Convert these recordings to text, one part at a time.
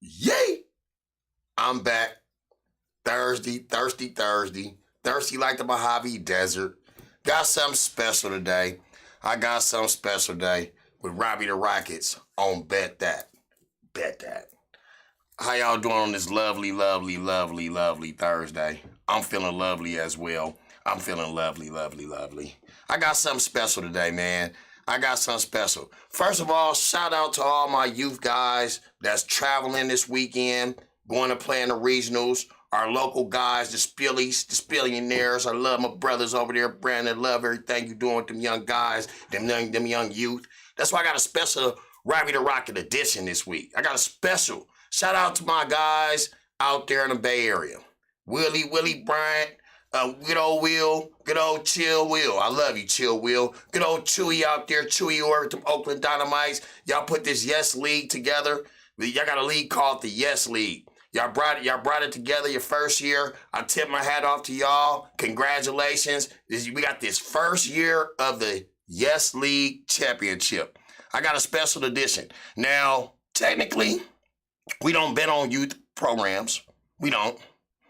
Yay! I'm back. Thursday like the Mojave Desert. Got something special today. I got something special today with Robbie the Rockets on Bet That. Bet That. How y'all doing on this lovely Thursday? I'm feeling lovely as well. I'm feeling lovely. I got something special today, man. I got something special. First of all, shout out to all my youth guys that's traveling this weekend, going to play in the regionals. Our local guys, the Spillies, the Spillionaires. I love my brothers over there, Brandon. Love everything you're doing with them young guys, them young youth. That's why I got a special Robbie the Rocket edition this week. I got a special shout out to my guys out there in the Bay Area. Willie Bryant, good old Will, good old Chill Will. I love you, Chill Will. Good old Chewy out there, Chewy over to Oakland Dynamites. Y'all put this Yes League together. Y'all got a league called the Yes League. Y'all brought it together your first year. I tip my hat off to y'all. Congratulations. We got this first year of the Yes League Championship. I got a special edition. Now, technically, we don't bet on youth programs. We don't.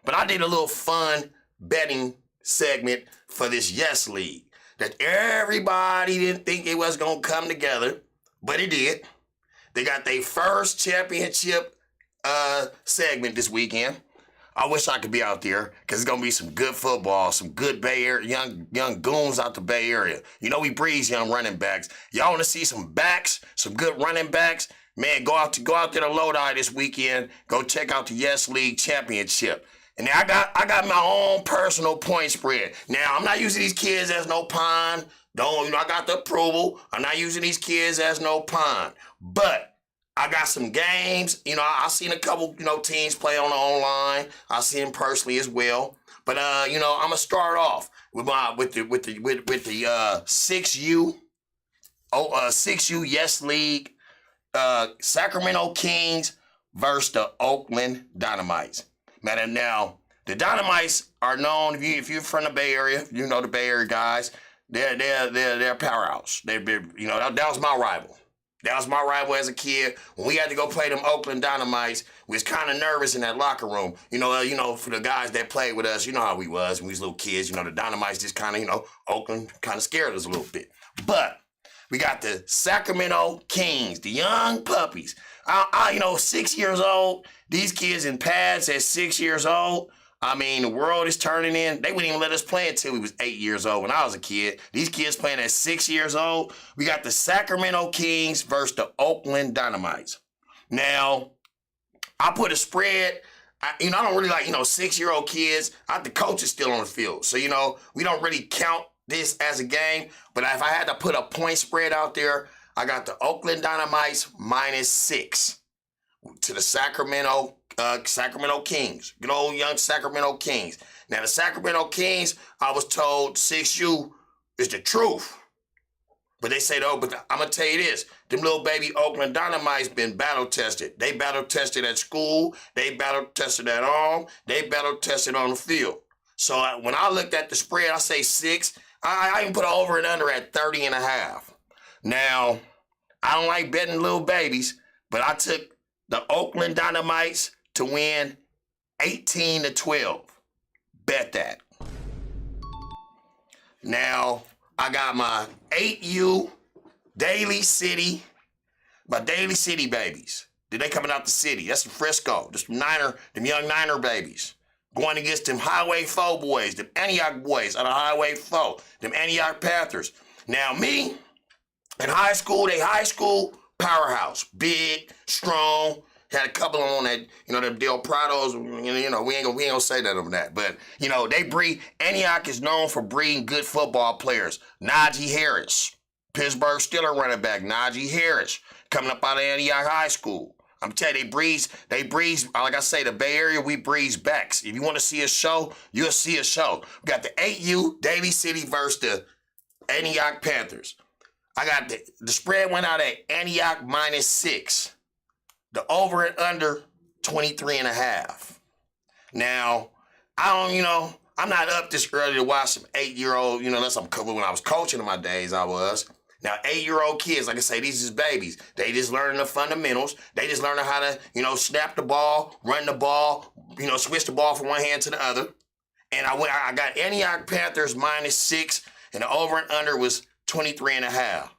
But I did a little fun betting segment for this Yes League that everybody didn't think it was going to come together, but it did. They got their first championship segment this weekend. I wish I could be out there because it's going to be some good football, some good Bay Area, young goons out the Bay Area. You know we breeze young running backs. Y'all want to see some backs, some good running backs? Man, go out there to Lodi this weekend. Go check out the Yes League Championship. And now I got my own personal point spread. Now, I'm not using these kids as no pawn. I got the approval. I'm not using these kids as no pawn. But I got some games. I seen a couple, teams play on the online. I see them personally as well. But I'm gonna start off with the 6U 6U Yes League Sacramento Kings versus the Oakland Dynamites. Now the Dynamites are known. If you're from the Bay Area, you know the Bay Area guys. They're a powerhouse. That was my rival. That was my rival as a kid. When we had to go play them Oakland Dynamites, we was kind of nervous in that locker room. For the guys that played with us, you know how we was when we was little kids. The Dynamites just kind of, Oakland kind of scared us a little bit. But we got the Sacramento Kings, the young puppies. 6 years old. These kids in pads at 6 years old. I mean, the world is turning in. They wouldn't even let us play until we was 8 years old when I was a kid. These kids playing at 6 years old. We got the Sacramento Kings versus the Oakland Dynamites. Now, I put a spread. I don't really like, 6-year-old kids. The coach is still on the field. So, we don't really count this as a game. But if I had to put a point spread out there, I got the Oakland Dynamites -6 to the Sacramento Kings. Good old young Sacramento Kings. Now, the Sacramento Kings, I was told 6U is the truth. But they say, but I'm going to tell you this. Them little baby Oakland Dynamites been battle tested. They battle tested at school. They battle tested at home. They battle tested on the field. So when I looked at the spread, I say 6. I even put over and under at 30.5. Now, I don't like betting little babies, but I took the Oakland Dynamites to win 18-12. Bet that. Now, I got my 8U Daly City, my Daly City babies. They coming out the city. That's the Frisco. Just them young Niner babies. Going against them Highway 4 boys, them Antioch boys out of Highway 4, them Antioch Panthers. Now, me, in high school, they high school powerhouse. Big, strong, Had a couple on that, them Del Prados. We ain't gonna say that on that. But they breed. Antioch is known for breeding good football players. Najee Harris, Pittsburgh Steelers running back. Najee Harris coming up out of Antioch High School. I'm telling you, they breeze, like I say, the Bay Area, we breeze backs. If you want to see a show, you'll see a show. We got the 8U, Daly City versus the Antioch Panthers. I got the spread went out at Antioch -6. The over and under 23.5. Now, I'm not up this early to watch some 8-year-old, unless when I was coaching in my days, I was. Now, 8-year-old kids, like I say, these is babies. They just learning the fundamentals. They just learning how to, snap the ball, run the ball, switch the ball from one hand to the other. And I got Antioch Panthers -6, and the over and under was 23.5.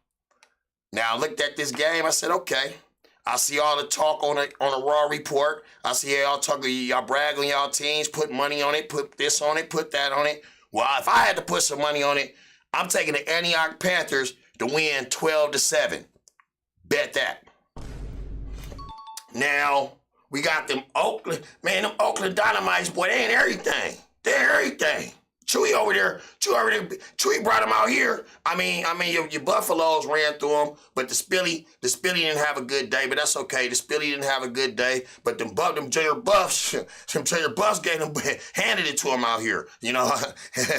Now, I looked at this game. I said, okay. I see all the talk on the Raw report. I see y'all talking, y'all brag on y'all teams, put money on it, put this on it, put that on it. Well, if I had to put some money on it, I'm taking the Antioch Panthers to win 12-7. Bet that. Now, we got them Oakland Dynamites, boy, they ain't everything. They're everything. Chewy over there, Chewy brought him out here. I mean, your Buffaloes ran through them, but the Spilly didn't have a good day, but that's okay. The Spilly didn't have a good day, but them Junior Buffs gave them, handed it to him out here,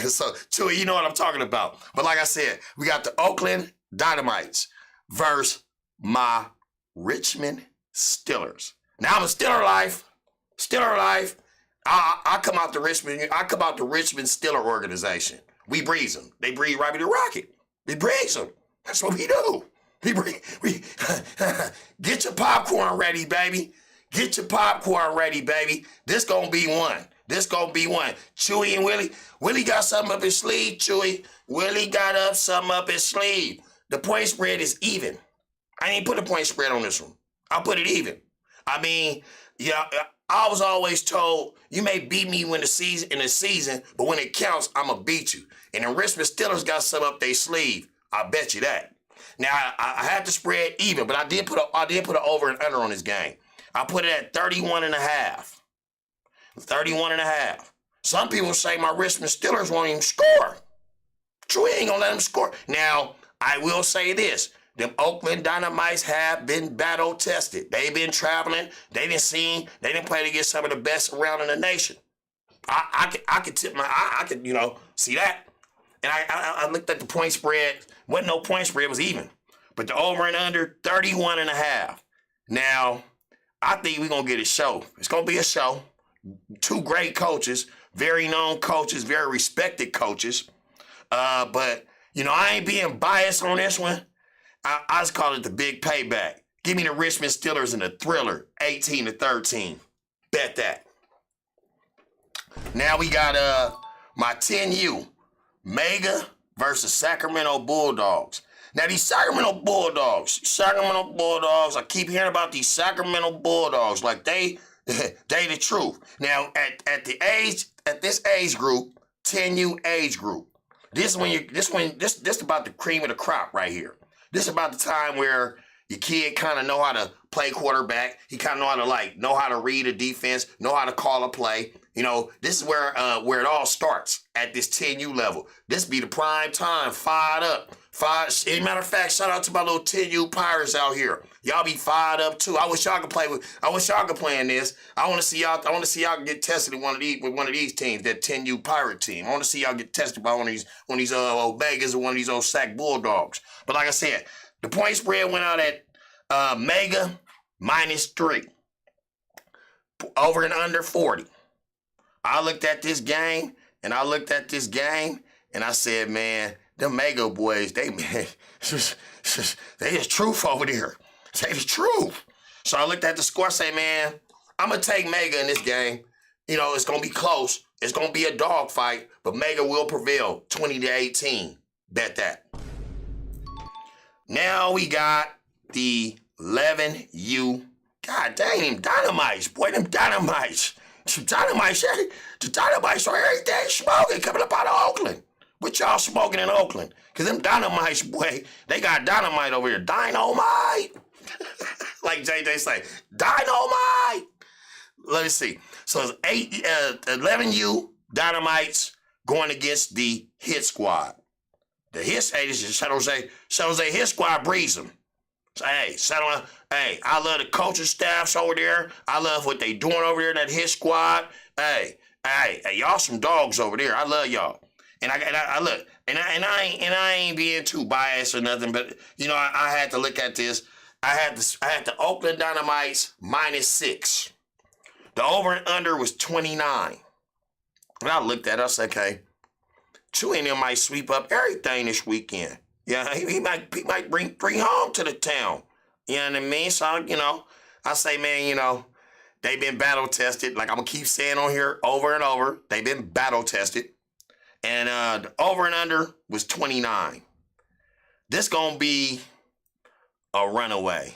So, Chewy, you know what I'm talking about. But like I said, we got the Oakland Dynamites versus my Richmond Steelers. Now, I'm a Steeler life. I come out the Richmond Steeler organization. We breeze them. They breed Robbie the Rocket. We breeze them. That's what we do. We get your popcorn ready, baby. Get your popcorn ready, baby. This gonna be one. Chewy and Willie. Willie got something up his sleeve, Chewy. Willie got something up his sleeve. The point spread is even. I didn't put a point spread on this one. I'll put it even. I mean, I was always told, you may beat me in the season, but when it counts, I'ma beat you. And the Richmond Steelers got some up their sleeve. I bet you that. Now I had to spread even, but I did put an over and under on this game. I put it at 31.5. 31.5. Some people say my Richmond Steelers won't even score. True, ain't gonna let them score. Now, I will say this. Them Oakland Dynamites have been battle tested. They've been traveling. They didn't play against some of the best around in the nation. I could tip I could, see that. And I looked at the point spread. Wasn't no point spread, it was even. But the over and under, 31.5. Now, I think we're gonna get a show. It's gonna be a show. Two great coaches, very known coaches, very respected coaches. But I ain't being biased on this one. I just call it the big payback. Give me the Richmond Steelers in a thriller, 18-13. Bet that. Now we got my 10U, Mega versus Sacramento Bulldogs. Now these Sacramento Bulldogs, I keep hearing about these Sacramento Bulldogs like they the truth. Now at this age group, 10U age group, this about the cream of the crop right here. This is about the time where your kid kind of know how to play quarterback. He kind of know how to read a defense, know how to call a play. This is where it all starts at this 10U level. This be the prime time, fired up. As a matter of fact, shout out to my little 10U Pirates out here. Y'all be fired up too. I wish y'all could play in this. I want to see y'all get tested with one of these teams, that 10U Pirate team. I want to see y'all get tested by one of these old Vegas or one of these old Sac Bulldogs. But like I said, the point spread went out at Mega -3. Over and under 40. I looked at this game and I said, man, them Mega boys, they just truth over there. They the truth. So I looked at the score, say, man, I'm gonna take Mega in this game. It's gonna be close. It's gonna be a dog fight, but Mega will prevail, 20-18. Bet that. Now we got the 11U. God dang, them Dynamites, boy, them Dynamites. The Dynamites are everything smoking coming up out of Oakland. What y'all smoking in Oakland? Because them Dynamites, boy, they got dynamite over here. Dynamite. like JJ say, dynamite. Let me see. So it's 11U Dynamites going against the Hit Squad. The Hit San Jose Hit Squad breeds them. So, hey, hey, I love the coaching staffs over there. I love what they doing over there in that Hit Squad. Hey, y'all some dogs over there. I love y'all. And I look, and I ain't being too biased or nothing, but you know, I had to look at this. I had the Oakland Dynamites -6. The over and under was 29. And I looked at it, I said, okay, Chewy and them might sweep up everything this weekend. Yeah, he might bring 3 home to the town. You know what I mean? So, you know, I say, man, you know, they've been battle tested. Like I'm gonna keep saying on here over and over, they've been battle tested. And the over and under was 29. This gonna be a runaway.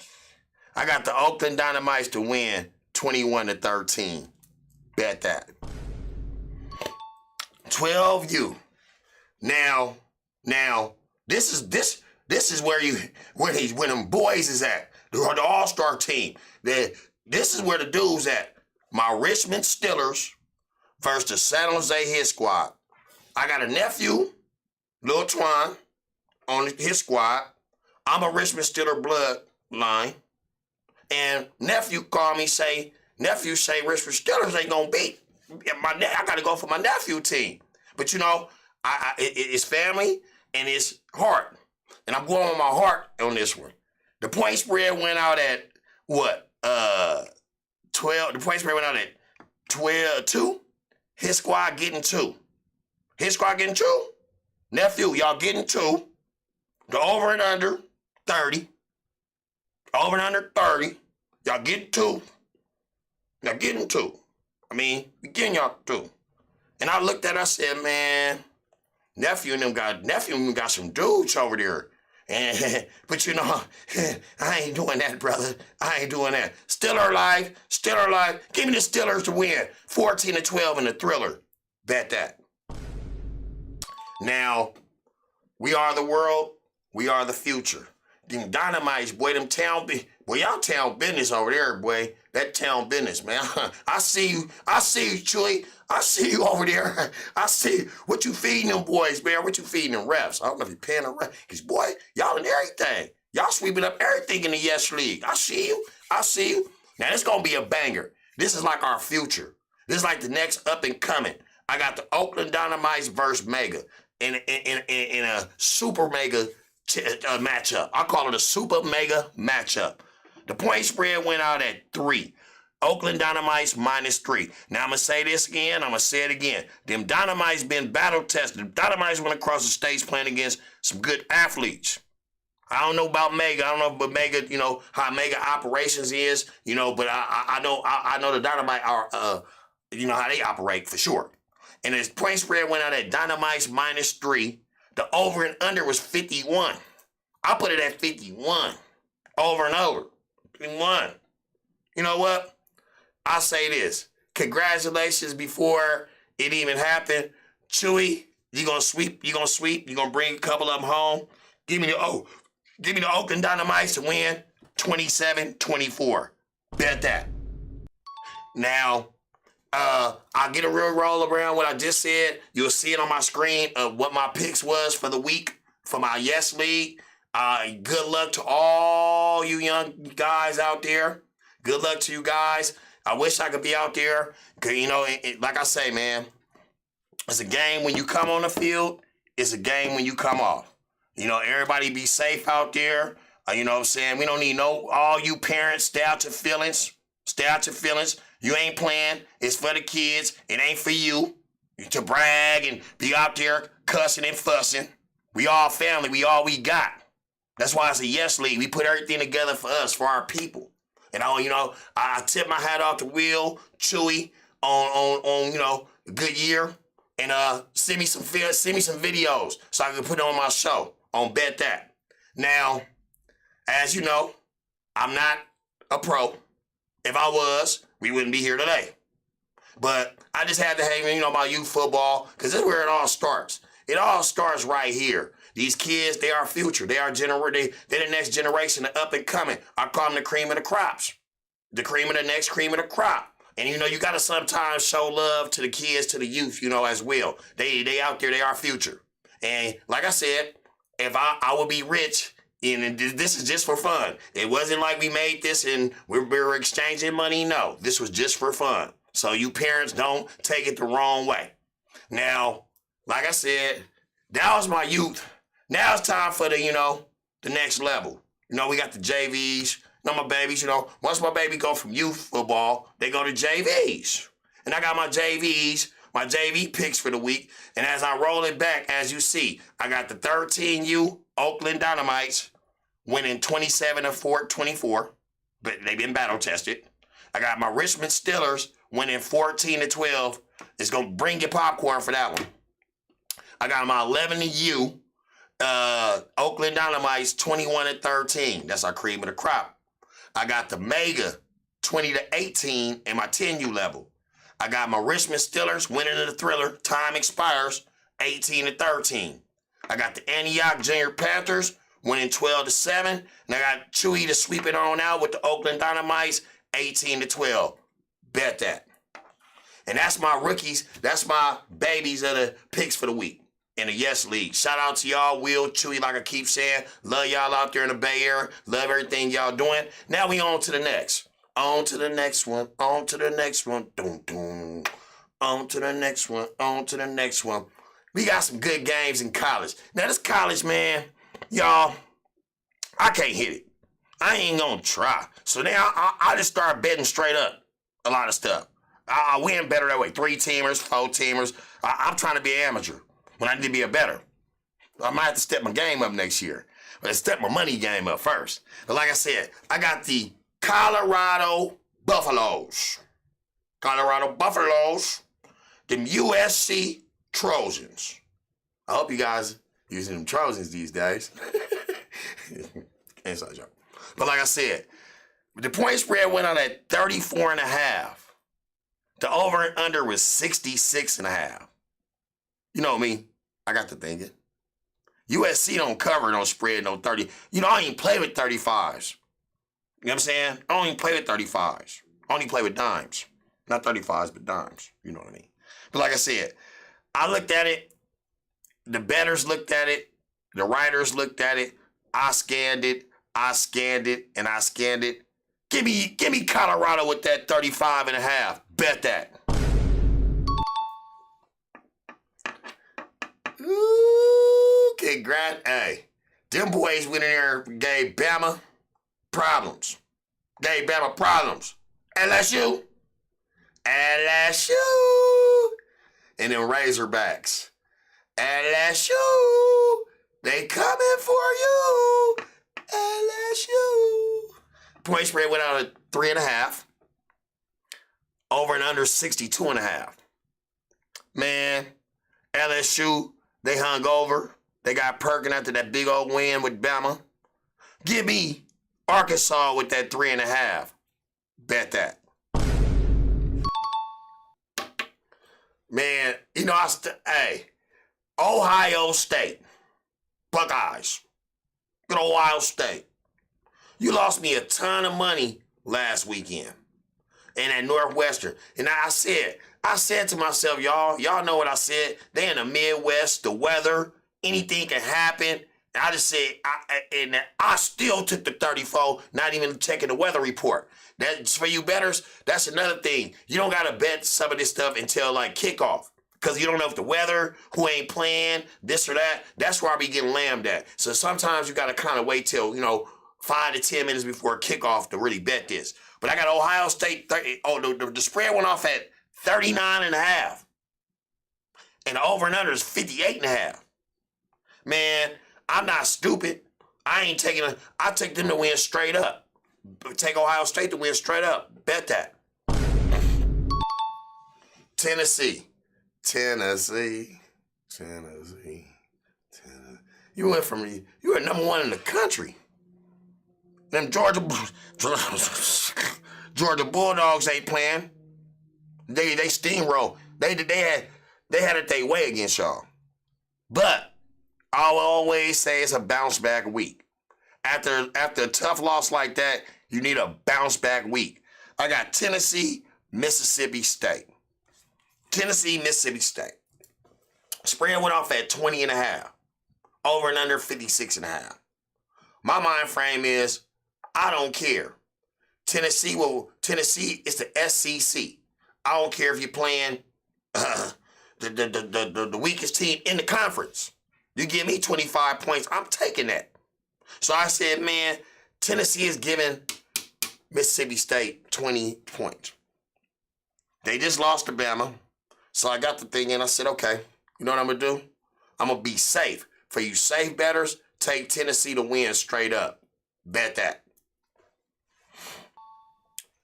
I got the Oakland Dynamites to win 21-13. Bet that. 12U. Now, this is where them boys is at. The all-star team. This is where the dudes at. My Richmond Steelers versus the San Jose Hit Squad. I got a nephew, Lil Twan, on his squad. I'm a Richmond Steeler bloodline. And nephew called me, nephew say Richmond Steelers ain't gonna beat. I gotta go for my nephew team. But you know, it's family and it's heart. And I'm going with my heart on this one. The point spread went out at what? 12. The point spread went out at 2. His squad getting 2. His squad getting 2. Nephew, y'all getting 2. The over and under 30. Over and under 30. Y'all getting 2. Y'all getting 2. I mean, we getting y'all 2. And I looked at it, I said, man, nephew and them got some dudes over there. And, but you know, I ain't doing that, brother. I ain't doing that. Steeler life. Give me the Steelers to win. 14-12 in the thriller. Bet that. Now, we are the world. We are the future. Them Dynamites, boy, y'all town business over there, boy. That town business, man. I see you, Chewy. I see you over there. I see what you feeding them boys, man. What you feeding them refs. I don't know if you're paying them refs. Because, boy, y'all in everything. Y'all sweeping up everything in the Yes League. I see you. Now, it's going to be a banger. This is like our future. This is like the next up and coming. I got the Oakland Dynamites versus Mega in a super mega matchup. I call it a super mega matchup. The point spread went out at 3. Oakland Dynamites -3. Now I'm going to say this again. I'm going to say it again. Them Dynamites been battle tested. Them Dynamites went across the stage playing against some good athletes. I don't know about Mega. I don't know about Mega, you know, how Mega operations is, you know, but I know the Dynamite are, you know, how they operate for sure. And his point spread went out at Dynamites -3. The over and under was 51. I put it at 51. Over and over. 51. You know what? I'll say this. Congratulations before it even happened. Chewy, you're gonna sweep. You're gonna bring a couple of them home. Give me the Oakland Dynamites to win 27-24. Bet that. Now, I'll get a real roll around what I just said. You'll see it on my screen of what my picks was for the week for my Yes League. Good luck to all you young guys out there. Good luck to you guys. I wish I could be out there. Cause you know, like I say, man, it's a game when you come on the field. It's a game when you come off. You know, everybody be safe out there. You know what I'm saying? We don't need all you parents, stay out your feelings. Stay out your feelings. You ain't playing. It's for the kids. It ain't for you to brag and be out there cussing and fussing. We all family. We all we got. That's why it's a Yes League. We put everything together for us, for our people. And I tip my hat off to Will, Chewy on you know, a good year. And send me some videos so I can put it on my show on Bet That. Now, as you know, I'm not a pro. If I was, we wouldn't be here today. But I just had to hang, you know, about youth football, because this is where it all starts. It all starts right here. These kids, they are future. They're the next generation, the up and coming. I call them the cream of the crops. The cream of the next cream of the crop. And you got to sometimes show love to the kids, to the youth, as well. They out there, they are future. And like I said, if I would be rich, and this is just for fun. It wasn't like we made this and we were exchanging money. No, this was just for fun. So you parents don't take it the wrong way. Now, like I said, that was my youth. Now it's time for the next level. We got the JVs. My babies, once my baby go from youth football, they go to JVs. And I got my JVs, my JV picks for the week. And as I roll it back, as you see, I got the 13U Oakland Dynamites winning 27-24, but they've been battle tested. I got my Richmond Steelers winning 14-12. It's going to bring your popcorn for that one. I got my 11U Oakland Dynamites 21-13. That's our cream of the crop. I got the Mega 20-18 in my 10U level. I got my Richmond Steelers winning in the thriller. Time expires 18-13. I got the Antioch Junior Panthers winning 12-7. And I got Chewy to sweep it on out with the Oakland Dynamites 18-12. Bet that. And that's my rookies. That's my babies of the picks for the week in the Yes League. Shout out to y'all, Will, Chewy, like I keep saying. Love y'all out there in the Bay Area. Love everything y'all doing. Now we on to the next. On to the next one. On to the next one. Doom, doom. On to the next one. On to the next one. We got some good games in college. Now this college, man, y'all, I can't hit it. I ain't gonna try. So now I just start betting straight up a lot of stuff. I win better that way. 3-teamers, 4-teamers. I'm trying to be an amateur when I need to be a better. I might have to step my game up next year. But step my money game up first. But like I said, I got the Colorado Buffaloes. Colorado Buffaloes. Them USC Trojans. I hope you guys using them Trojans these days. Inside joke. But like I said, the point spread went on at 34.5. The over and under was 66.5. You know me. I got to thinking. USC don't cover, don't spread, no 30. I don't even play with 35s. You know what I'm saying? I don't even play with 35s. I only play with dimes. Not 35s, but dimes. You know what I mean? But like I said, I looked at it. The bettors looked at it. The writers looked at it. I scanned it. I scanned it. And I scanned it. Give me Colorado with that 35.5. Bet that. Ooh, congrats. Hey, them boys went in there and gave Bama problems. LSU. And then Razorbacks. LSU. They coming for you. LSU. Point spread went out at 3.5. Over and under 62.5. Man, LSU, they hung over. They got perking after that big old win with Bama. Give me Arkansas with that 3.5. Bet that. Man, hey, Ohio State. Buckeyes. Good Ohio State. You lost me a ton of money last weekend. And at Northwestern. And I said to myself, y'all know what I said. They in the Midwest, the weather, anything can happen. And I just said, I still took the 34, not even checking the weather report. That's for you bettors. That's another thing. You don't got to bet some of this stuff until like kickoff. Because you don't know if the weather, who ain't playing, this or that. That's where I be getting lammed at. So sometimes you got to kind of wait till, 5 to 10 minutes before kickoff to really bet this. But I got Ohio State, the spread went off at 39.5. And the over and under is 58.5. Man, I'm not stupid. I take them to win straight up. Take Ohio State to win straight up. Bet that. Tennessee. You were number one in the country. Them Georgia Bulldogs ain't playing. They steamroll. They had it their way against y'all. But I will always say it's a bounce back week. After a tough loss like that, you need a bounce back week. I got Tennessee, Mississippi State. Tennessee, Mississippi State. Spread went off at 20.5. Over and under 56.5. My mind frame is, I don't care. Tennessee is the SEC. I don't care if you're playing the weakest team in the conference. You give me 25 points, I'm taking that. So I said, man, Tennessee is giving Mississippi State 20 points. They just lost to Bama. So I got the thing in. I said, okay, you know what I'm going to do? I'm going to be safe. For you safe bettors, take Tennessee to win straight up. Bet that.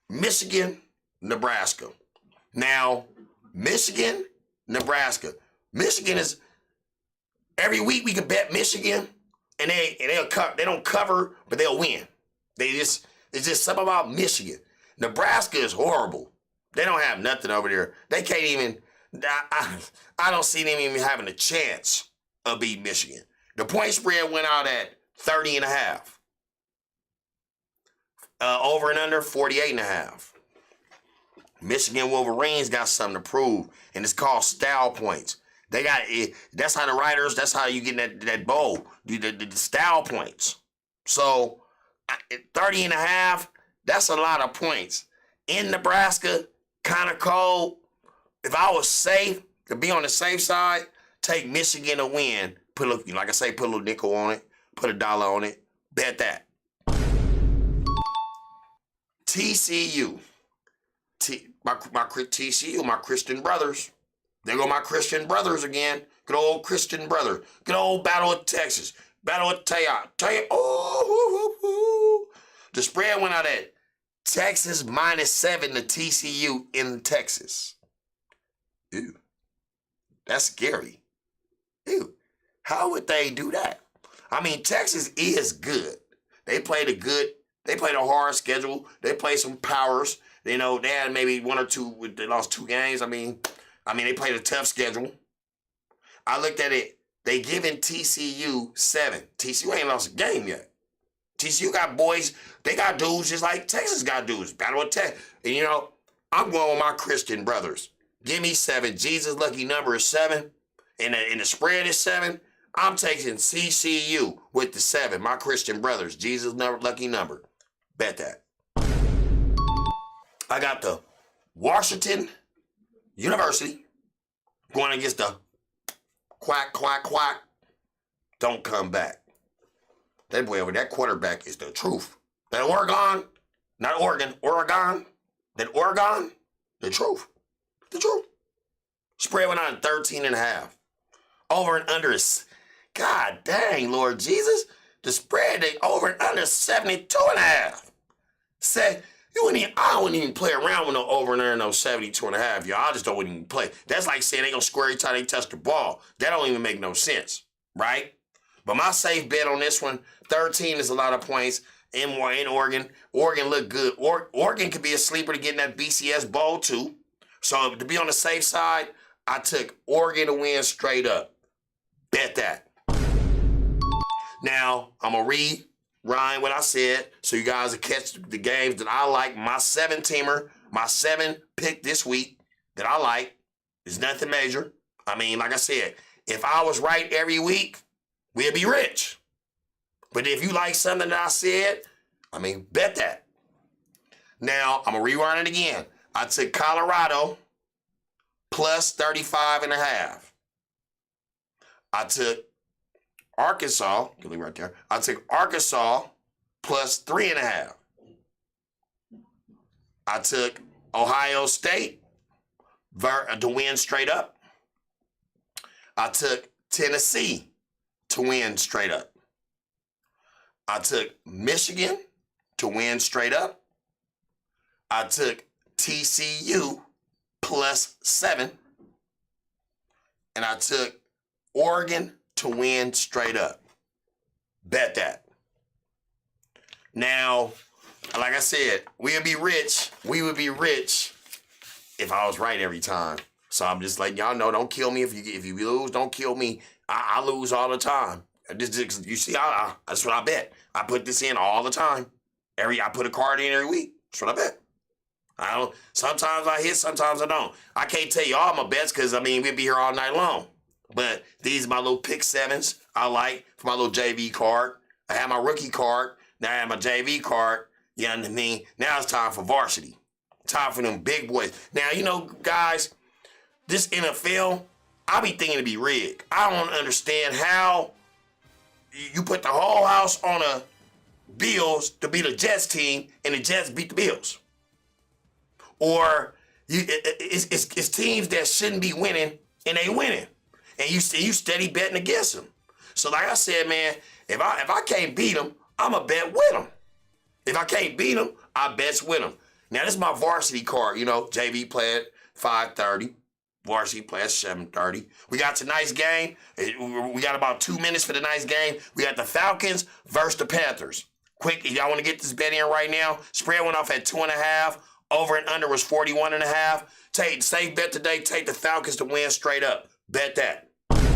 Michigan, Nebraska. Now, Michigan, Nebraska. Michigan is, every week we can bet Michigan, and they don't cover, but they'll win. It's just something about Michigan. Nebraska is horrible. They don't have nothing over there. They can't even, I don't see them even having a chance of beating Michigan. The point spread went out at 30.5. Over and under 48.5. Michigan Wolverines got something to prove, and it's called style points. They got it. That's how the writers, that's how you get that bowl, the style points. So 30.5, that's a lot of points. In Nebraska, kind of cold. If I was safe, to be on the safe side, take Michigan to win. Put a little nickel on it, put $1 on it, bet that. TCU. TCU, my Christian brothers. There go my Christian brothers again. Good old Christian brother. Good old Battle of Texas. Battle of Taya. Oh, the spread went out at Texas -7 to TCU in Texas. Ew. That's scary. Ew. How would they do that? I mean, Texas is good. They played a hard schedule. They played some powers. You know, they had maybe one or two, they lost 2 games. I mean, they played a tough schedule. I looked at it. They giving TCU 7. TCU ain't lost a game yet. TCU got boys. They got dudes just like Texas got dudes. Battle of Texas. And, you know, I'm going with my Christian brothers. Give me 7. Jesus' lucky number is 7. And the spread is 7. I'm taking CCU with the 7. My Christian brothers. Jesus' lucky number. Bet that. I got the Washington University going against the quack. Don't come back. That boy over that quarterback is the truth. That Oregon, the truth. The truth. Spread went on 13.5. Over and under is, God dang, Lord Jesus. The spread, they over and under 72.5. Say, I wouldn't even play around with no over and under no 72.5, y'all. I just don't even play. That's like saying they gonna square every time they touch the ball. That don't even make no sense, right? But my safe bet on this one, 13 is a lot of points. In Oregon. Oregon look good. Oregon could be a sleeper to get in that BCS bowl too. So to be on the safe side, I took Oregon to win straight up. Bet that. Now, I'm going to rewind what I said so you guys will catch the games that I like. My 7-teamer, my 7 pick this week that I like is nothing major. I mean, like I said, if I was right every week, we'd be rich. But if you like something that I said, bet that. Now, I'm going to rewind it again. I took Colorado plus 35.5. I took Arkansas, can leave right there. I took Arkansas plus 3.5. I took Ohio State to win straight up. I took Tennessee to win straight up. I took Michigan to win straight up. I took TCU plus 7. And I took Oregon to win straight up. Bet that. Now, like I said, we would be rich. We would be rich if I was right every time. So I'm just letting y'all know, don't kill me if you lose. Don't kill me. I lose all the time. You see, that's what I bet. I put this in all the time. I put a card in every week. That's what I bet. Sometimes I hit, sometimes I don't. I can't tell you all my bets because, I mean, we'll be here all night long. But these are my little pick sevens I like for my little JV card. I have my rookie card. Now I have my JV card. You know what I mean? Now it's time for varsity. Time for them big boys. Now, you know, guys, this NFL, I be thinking to be rigged. I don't understand how you put the whole house on a Bills to beat a Jets team and the Jets beat the Bills. Or it's teams that shouldn't be winning and they winning. And you steady betting against them. So like I said, man, if I can't beat them, I'ma bet with them. If I can't beat them, I bets with them. Now this is my varsity card, you know, JV play at 5:30. Varsity play at 7:30. We got tonight's game. We got about 2 minutes for tonight's game. We got the Falcons versus the Panthers. Quick, y'all want to get this bet in right now? Spread went off at 2.5. Over and under was 41.5. Take safe bet today. Take the Falcons to win straight up. Bet that.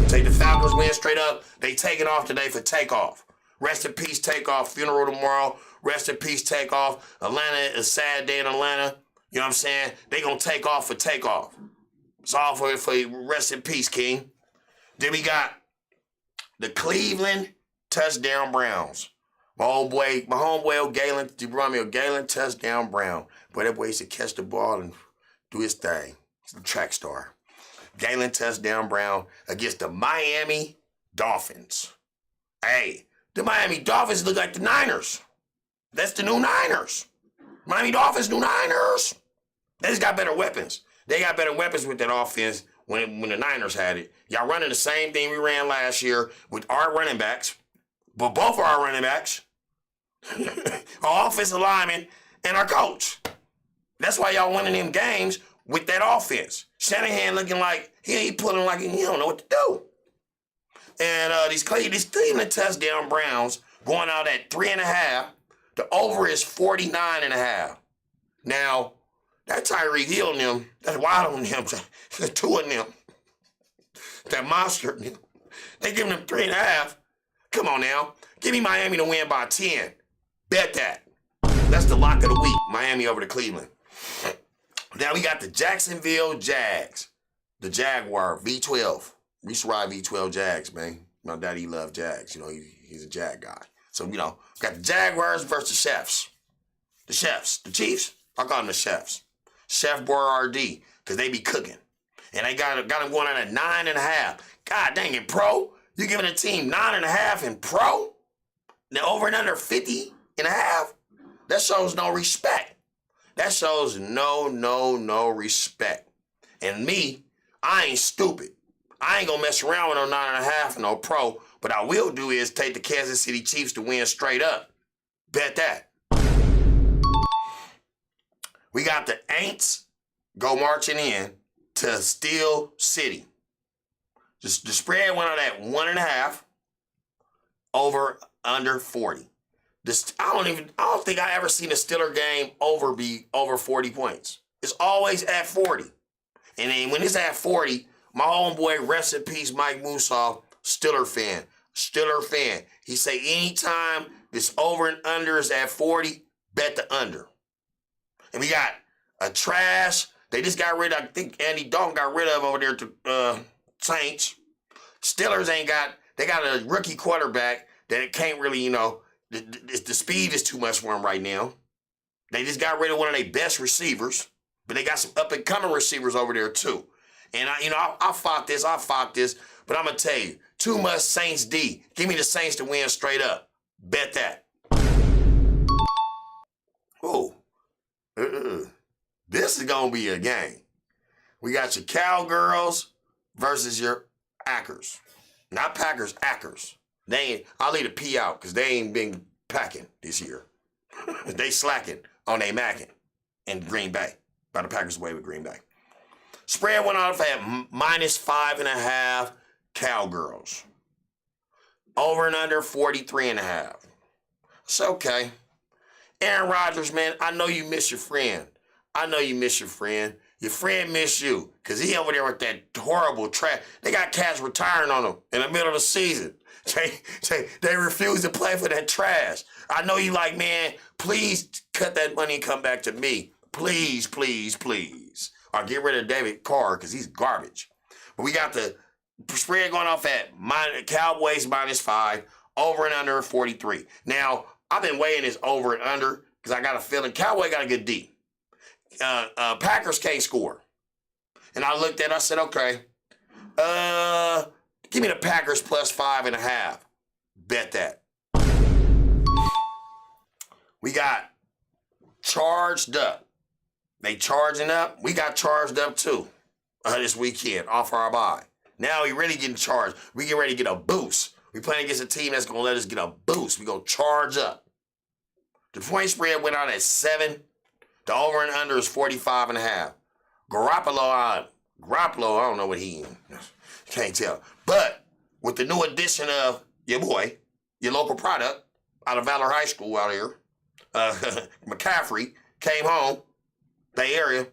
Take the Falcons win straight up. They taking off today for takeoff. Rest in peace, takeoff. Funeral tomorrow. Rest in peace, takeoff. Atlanta is a sad day in Atlanta. You know what I'm saying? They gonna take off for takeoff. It's all for rest in peace, King. Then we got the Cleveland touchdown Browns. My homeboy Galen touchdown Brown. Boy, that boy used to catch the ball and do his thing. He's a track star. Galen touchdown Brown against the Miami Dolphins. Hey, the Miami Dolphins look like the Niners. That's the new Niners. Miami Dolphins, new Niners. They just got better weapons. They got better weapons with that offense when the Niners had it. Y'all running the same thing we ran last year with our running backs, but both of our running backs, our offensive lineman, and our coach. That's why y'all winning them games with that offense. Shanahan looking like he ain't pulling like he don't know what to do. And these Cleveland touchdown Browns going out at 3.5. The over is 49.5. Now, that Tyreek Hill and them, that's wild on them. The two of them, that monster, they giving them 3.5. Come on now. Give me Miami to win by 10. Bet that. That's the lock of the week. Miami over to Cleveland. Now we got the Jacksonville Jags. The Jaguar V12. We used to ride V12 Jags, man. My daddy loved Jags. You know, he's a Jag guy. So, you know, got the Jaguars versus the Chefs. The Chefs. The Chiefs, I call them the Chefs. Chef Boyardee, because they be cooking. And they got them going on at 9.5. God dang it, pro. You giving a team 9.5 in pro? Now over and under 50.5? That shows no respect. That shows no respect. And me, I ain't stupid. I ain't gonna mess around with no 9.5 and no pro. What I will do is take the Kansas City Chiefs to win straight up. Bet that. We got the Aints go marching in to Steel City. The spread went on at 1.5. Over under 40. I don't think I ever seen a Steeler game be over 40 points. It's always at 40. And then when it's at 40, my homeboy, rest in peace, Mike Musoff, Steeler fan. He say anytime this over and under is at 40, bet the under. And we got a trash. They just got rid of, I think Andy Dalton got rid of over there to Saints. Steelers they got a rookie quarterback that it can't really, you know, the speed is too much for him right now. They just got rid of one of their best receivers, but they got some up-and-coming receivers over there too. And I fought this, but I'm going to tell you, too much Saints D. Give me the Saints to win straight up. Bet that. Ooh. This is going to be a game. We got your Cowgirls versus your Packers. Not Packers, Ackers. I'll leave the P out because they ain't been packing this year. They slacking on they macking in Green Bay. By the Packers away with Green Bay. Spread went off at -5.5 Cowgirls. Over and under 43.5. It's okay. Aaron Rodgers, man, I know you miss your friend. Your friend miss you because he over there with that horrible trash. They got cats retiring on him in the middle of the season. They refuse to play for that trash. I know you like, man, please cut that money and come back to me. Please, please, please. Or get rid of David Carr because he's garbage. But we got the spread going off at Cowboys -5, over and under 43. Now, I've been weighing this over and under because I got a feeling Cowboy got a good D. Packers can't score. And I looked at it, I said, okay, give me the Packers +5.5. Bet that. We got charged up. They charging up. We got charged up too this weekend off our bye. Now we really getting charged. We get ready to get a boost. We playing against a team that's going to let us get a boost. We go charge up. The point spread went out at 7. The over and under is 45.5. Garoppolo, I don't know what he in. Can't tell. But with the new addition of your boy, your local product out of Valor High School out here, McCaffrey came home, Bay Area,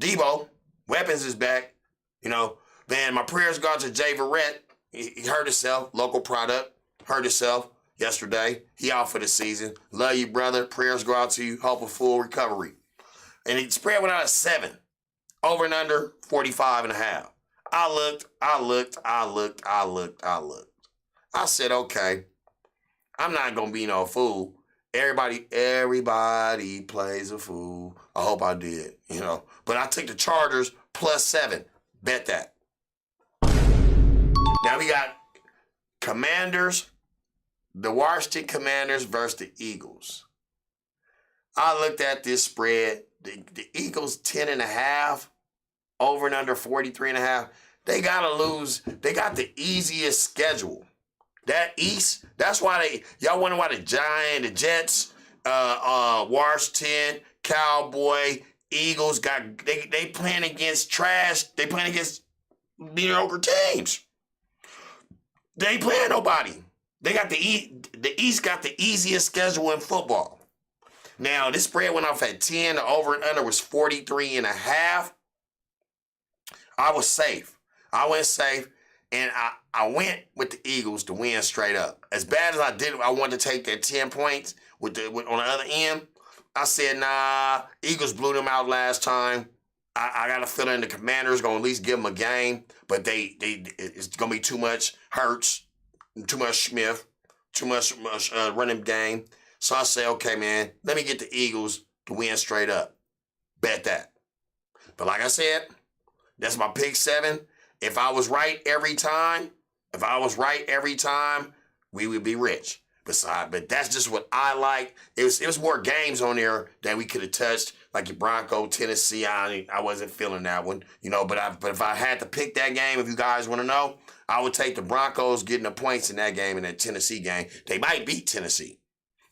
Debo, weapons is back, Then my prayers go out to Jay Verrett. He hurt himself, local product, hurt himself yesterday. He out for the season. Love you, brother. Prayers go out to you. Hope a full recovery. And the spread went out at 7. Over and under 45.5. I looked. I said, okay, I'm not going to be no fool. Everybody plays a fool. I hope I did, But I took the Chargers +7. Bet that. Now we got Commanders, the Washington Commanders versus the Eagles. I looked at this spread. The Eagles 10.5, over and under 43.5. They gotta lose. They got the easiest schedule. That East, that's why y'all wonder why the Giants, the Jets, Washington, Cowboy, Eagles they playing against trash. They playing against mediocre teams. They ain't playing nobody. They got the East got the easiest schedule in football. Now, this spread went off at 10. The over and under was 43.5. I was safe. I went safe, and I went with the Eagles to win straight up. As bad as I did, I wanted to take that 10 points on the other end. I said, nah, Eagles blew them out last time. I got a feeling the Commanders going to at least give them a game, but it's going to be too much Hurts, too much Smith, too much running game. So I say, okay, man, let me get the Eagles to win straight up. Bet that. But like I said, that's my pick 7. If I was right every time, we would be rich. But that's just what I like. It was more games on there that we could have touched, like your Bronco, Tennessee. I wasn't feeling that one, But if I had to pick that game, if you guys want to know, I would take the Broncos getting the points in that game, in that Tennessee game. They might beat Tennessee.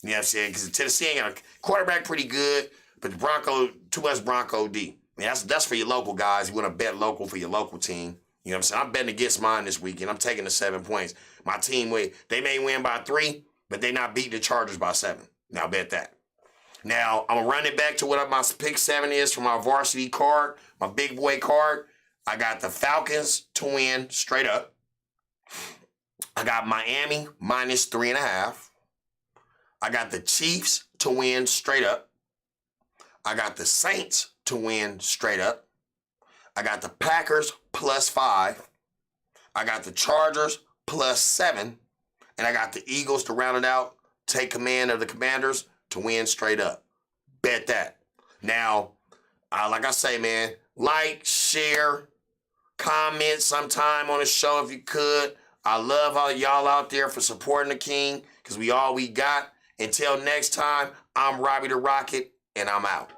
You know what I'm saying? Because Tennessee ain't got a quarterback pretty good, but the Bronco, too much Bronco D. I mean, that's for your local guys. You want to bet local for your local team. You know what I'm saying? I'm betting against mine this weekend. I'm taking the 7 points. My team, they may win by 3, but they not beat the Chargers by 7. Now bet that. Now, I'm going to run it back to what my pick 7 is for my varsity card, my big boy card. I got the Falcons to win straight up. I got Miami -3.5. I got the Chiefs to win straight up. I got the Saints to win straight up. I got the Packers +5. I got the Chargers +7. And I got the Eagles to round it out, take command of the Commanders to win straight up. Bet that. Now, like I say, man, like, share, comment sometime on the show if you could. I love all y'all out there for supporting the King, because we all we got. Until next time, I'm Robbie the Rocket, and I'm out.